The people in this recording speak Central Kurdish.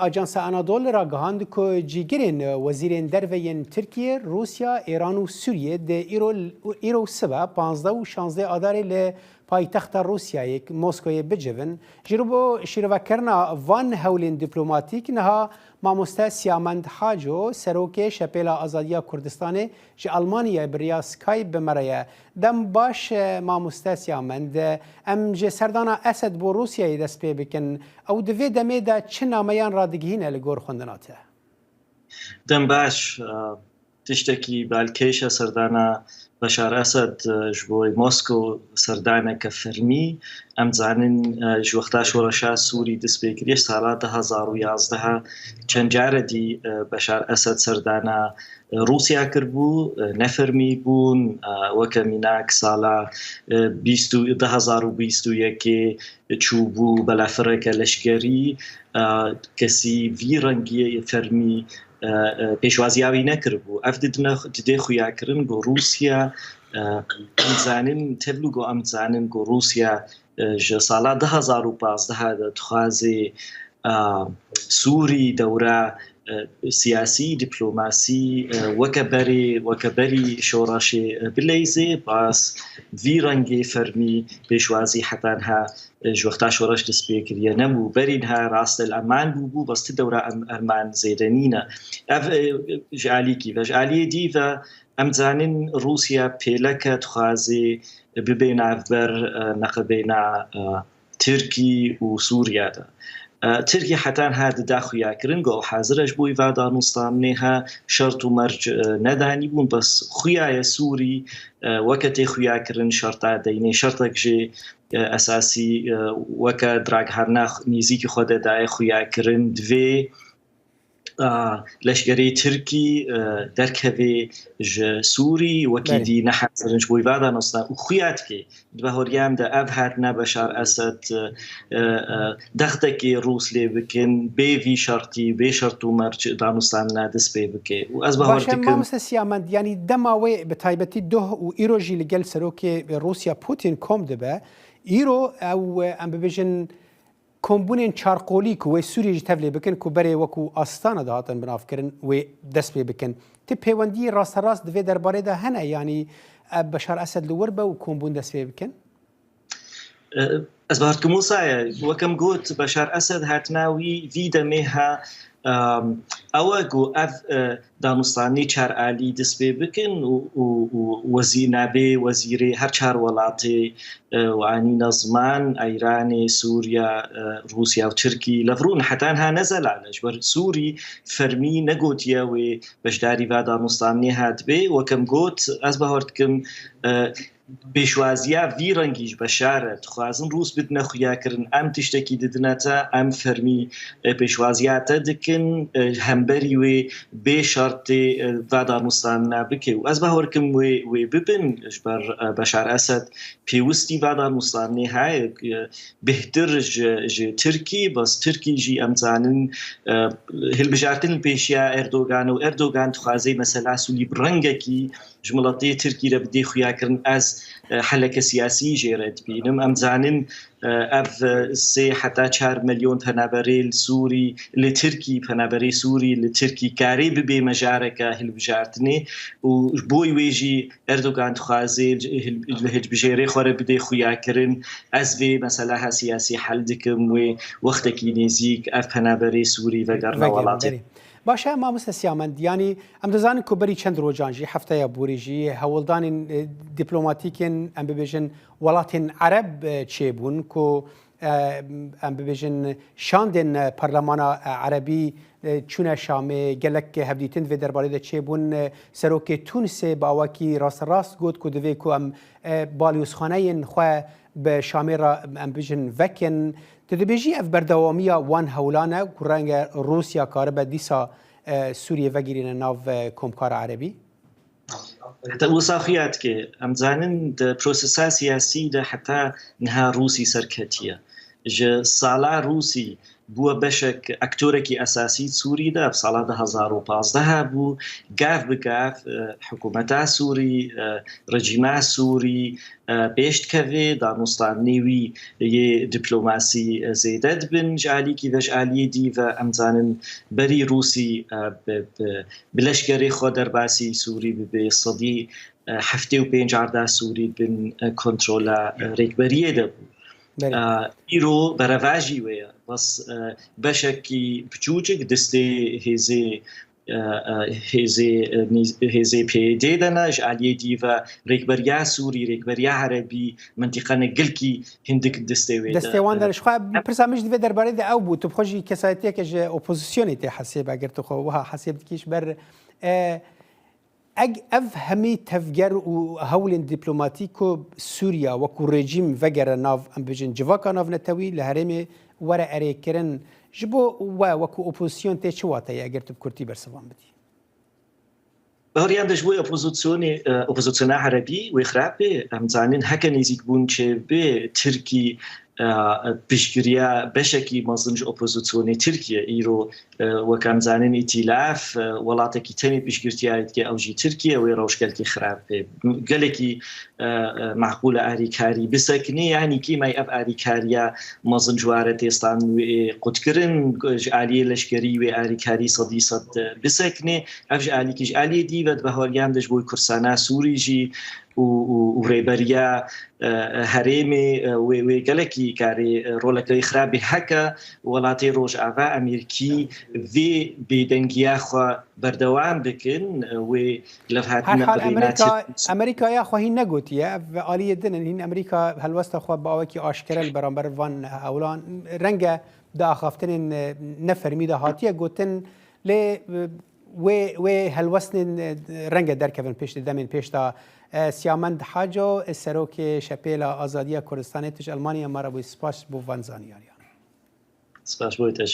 آژانس آنادول را گهاند که جیگرین وزیرین دروین ترکیه، روسیا، ایران و سوریه ده ایرو سبا 15 و 16 آذر ل پایتخت روسیای مسکو بجون جروبو شیروکرنا وان هولین دیپلماتیک نها ماموسته سیامند حاجو سروک شپیلا آزادیا کردستان ج آلمانیا بریا سکای بمریا دم باش ماموسته سیامند ام ج سردانا اسد بو روسیای دست پی بکن او دوی دمه دا چه نامیان را دگهین لگور خوندناته دم باش تشتكي بالكيشة سردانا بشار أسد جبوي موسكو سردانا كفرمي ام زانن جوختا شورشا سوري دسبيكريش سالات 2011 چند جاره دی بشار أسد سردانا روسيا كربو نفرمي بون وكميناك سالا 2021 چوبو بلافرك لشكري كسي في رنگي فرمي پێشوازیاوی نەکردبوو ئەف ددێ خویاکردن بۆ رووسیا ئەمزانن تبلوگۆ ئەمزانن گۆ رووسیا ژە ساڵا 2015 دەخوازێ سووری دەورە سیاسی دیپلۆماسی وەکەبەری شۆڕەشێ بلەیزێ باس ڤی ڕەنگێ فەرمی پێشوازی حەتانها جوختا شورش دست بکریه نمو برینها راست الامان بو بس تدورا ارمان زیدنینا اف جعلی کی و جعلی دی و امزانین روسیا پیلکه تخوازی ببین افبر نقبینا ترکی و سوریا دا تركيا حتى هاد داخويا كرنجو حاضرش بوي فادا نصامنها شرط مرج نداني بون بس خويا سوري وقت خويا كرن شرطا ديني شرطك جي اساسي وك دراغ هرناخ نيزيكي خود داي خويا كرن دوي لشگری ترکی درکوی ج سوری وکیدی نحذرنج بوی وعده نصنا و خویات که بهوریم ده ابهات نبشار اسد دختکی روس لی بکن به شرطی به شرطو مرج دانستان ندس به بکه و از بهور دکم. باشه ما سیامند یعنی دماوی به تایبتی ده و ایروجی لگل سروک روسیا پوتین کم دبه ایرو او ام ببیجن کمبونین چارقولی که و سوریه تفلی بکن که برای وکو آستانه دهاتن بناف کرن و دست بی بکن تی پیوندی راست راست دوی درباره ده هنه یعنی بشار اسد لور به و کمبون دست بی بکن از بهارت کموسای وکم گوت بشار اسد هاتناوی وی دمها اوگو اف دانستانی چار عالی دست بی بکن و وزیر نبی وزیری هر چار ولاتی وعنی نظمان ایران سوریا روسیا و ترکی لفرون حتی ها نزل علش بر سوری فرمی نگوتیا و بشداری و دانستانی هات بی وکم گوت از بهارت کم پیشوازیا وی رنگیش بشارت خوازن روس بد نخویا کرن ام تشتکی ددنتا ام فرمی پیشوازیات دکن همبری و به شرط وعده مستان بکه و از بهار کم و ببین بر بشار اسد پیوستی وعده مستان های بهتر ج ترکی بس ترکی جی امزانن هل بجارتن پیشیا اردوغان خوازی مثلا سولی برنگه کی جملتی ترکی را بدی خویا کرن از حلقه سیاسی جرد بینم امزانن اف سه حتی 4 ملیون پنابری سوری لترکی پنابری سوری لترکی کاری به مجارکه هل بجارتنی و بوی ویجی اردوغان خوازی لهج بجاری خوره بدی خویا کرن از وی مثلا سیاسی حل دکم و وقت کی نزیک اف پنابری سوری و گرنوالاتی باشه ما سیامند یعنی ام دزان کو بری چند روزانجی هفته یا بوریجی هولدان دیپلماتیکن ام ببیجن ولاتن عرب چه بون کو ام ببیجن شاندن پارلمان عربی چون شام گلک هفدیتن و درباره چه بون سروک تونس با وکی راست گود کو دوی کو ام بالیوسخانه خو به شام را ام ببیجن وکن تدبیجی اف بردوامیه وان هولانه کرنگ روسیا کار به دیسا سوریه وگیرین ناو کمکار عربی؟ وصاخیات که امزانن ده پروسسا سیاسی ده حتی نها روسی سرکتیه. ج سالا روسی بووە بەشێک ئەکتۆرێکی ئەساسی سووریدا في ساڵا 2015 بوو گاف بگاف حکوومەتا سووری ڕژیما سووری پێشتکەوێ دانوستانێوی یê دیپلۆماسی زێدەت بن ژالیکی vêjaliye dîve em zanin berî Rûsî bi leşkerê xwe derbasî Sûrî bibe sedî 75 Sûrî bin kontrola rêkberiyê de bû. îro berevajî wê ye bes beşekî piçûçik destê hêzê PYD de ne ji aliyê dîve rêkberiya Sûrî rêkberiya Herebî mentiqene gilkî hindik destê wê destê wan de ji xwe pirsa min ji divê derbarê de ew bû tu bixwe jî kesayetiyeke ji opozisyonê tê hesêb eger tu xwe wiha hesêb dikî ber ev hemî tevger û hewlên dîplomatîk ku Sûriya wekû rejîm vegere nav em bijin civaka navnetewî li herêmê were erêkirin ji bo we wekû opozisyon tê çi wateye eger tu bi Kurtî bersivan bidî Bariyan de ji bo opozisyona Herebî wê xirabê em zanin heke nêzik bûn çêbê Tirkî piştgiriya beşekî mezin ji opozisyonê Tirkiye îro wek em zanin îtilaf welatekî tenê piştgirtiya dike ew jî Tirkiye wê rewşkelkî xirabê gelekî meqbûl e alîkarî bisekine yanî kîmay ev alîkariya mezin ji waretêstan wê qutkirin ji aliyê leşkerî wê alîkarî sedî sed bisekine ev ji alîkî ji aliyê dîve dibehoriyan de ji bo kursana Sûrî jî û rêberiya herêmê wê gelekî karê rolekî xirabê heke welatê Rojava Amerîkî vê bêdengiya xwe berdewam bikin wê levhatina Amerîkaya xwe hîn negotiye ev aliyê din hîn Amerîka helwesta xwe bi awekî aşkere li beramber van hewlan renge di axaftinên nefermî de hatiye gotin lê wê helwestên renge derkevin pêş di demên pêş da Siyamend Haco serokê Şepêla Azadiya Kurdistanê tij Almanya me re bû spas bû van zaniyariyan. Spas bû te.